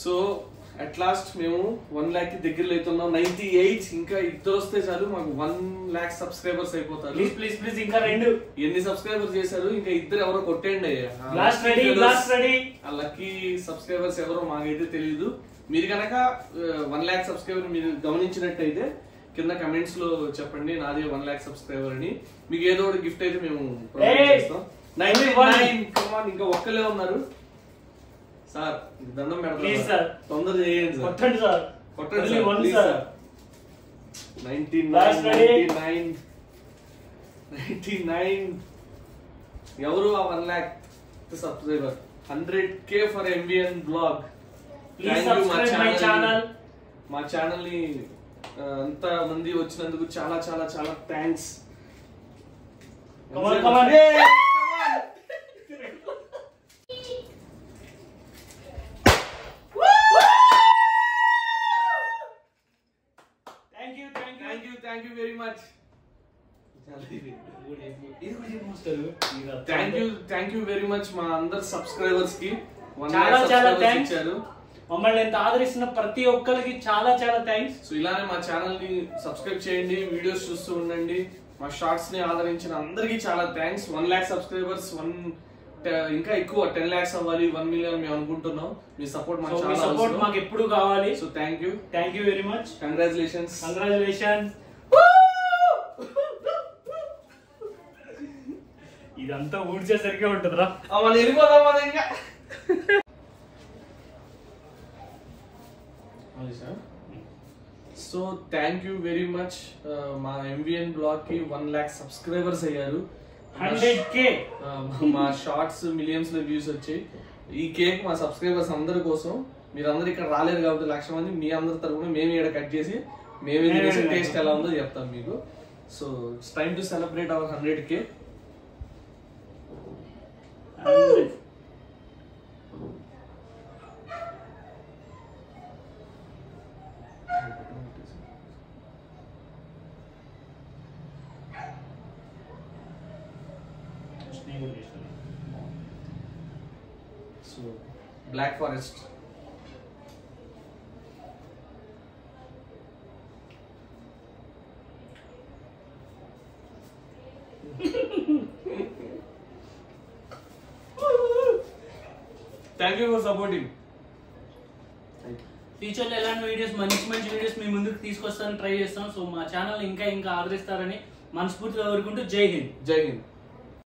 So at last మేము 1 lakh కి దగ్గరలో అవుతున్నాం. 98 ఇంకా ఇద్దరు వస్తే చాలు మాకు 1 lakh సబ్స్క్రైబర్స్ అయిపోతారు. ప్లీజ్ ఇంకా 2 ఎన్ని సబ్స్క్రైబర్స్ చేశారు? ఇంకా ఇద్దరు ఎవరో కొట్టేయండి. Last ready. ఆ లక్కీ సబ్స్క్రైబర్స్ ఎవరో మాకైతే తెలియదు. మీరు కనుక 1 lakh సబ్స్క్రైబర్ మీరు గమనించినట్టయితే కింద కమెంట్స్ లో చెప్పండి నాది 1 lakh సబ్స్క్రైబర్ అని. మీకు ఏదో ఒకటి గిఫ్ట్ అయితే మేము ప్రొవైడ్ చేస్తాం. 99 ఇంకా ఒక్కలే ఉన్నారు సార్. దండం పెడతాం తొందరగా చేయండి సార్. కొట్టండి సార్. 99 ఎవరు ఆ 1 lakh subscriber? 100K for MVN blog. మా ఛానల్ ని అంత మంది వచ్చినందుకు చాలా చాలా చాలా thanks. Thank you very much. Thank you very much మా అందరు సబ్స్క్రైబర్స్ కి. చాలా థ్యాంక్స్. మమ్మల్ని ఎంత ఆదరిస్తున్న ప్రతి ఒక్కరికి చాలా చాలా థ్యాంక్స్. సో ఇలానే మా ఛానల్ ని సబ్స్క్రైబ్ చేయండి, వీడియోస్ చూస్తూ ఉండండి. మా షార్ట్స్ ని ఆదరించిన అందరికి చాలా థ్యాంక్స్. 1 lakh సబ్స్క్రైబర్స్ ఇంకా ఎక్కువ 10 lakhs అవ్వాలి, 1 million మేము అనుకుంటున్నాం. మీ సపోర్ట్ మాకు ఎప్పుడు కావాలి. So thank you very much. Congratulations. ఇదంతా ఊడ్చేసరికే ఉంటుందిరా. వెళ్ళిపోదాం ఇంకా. So thank you very much. మా MVN బ్లాగ్ కి 1 lakh సబ్స్క్రైబర్స్ అయ్యారు. 100K మా షార్ట్స్ మిలియన్స్ లో వ్యూస్ వచ్చాయి. ఈ కేక్ మా సబ్స్క్రైబర్స్ అందరి కోసం. మీరు అందరు ఇక్కడ రాలేరు కాబట్టి 1,00,000 మంది మీ అందరి తరపున మేము ఇక్కడ కట్ చేసి మేమే తినేసి టేస్ట్ ఎలా ఉందో చెప్తాం మీకు. So it's time to celebrate our 100K. So Black Forest. Thank you for supporting. Future లో ఎలాంటి వీడియోస్ మంచి వీడియోస్ మీ ముందుకు తీసుకొస్తాను ట్రై చేస్తాం. సో మా ఛానల్ ఇంకా ఆదరిస్తారని మనస్ఫూర్తిగా కోరుకుంటూ జై హింద్.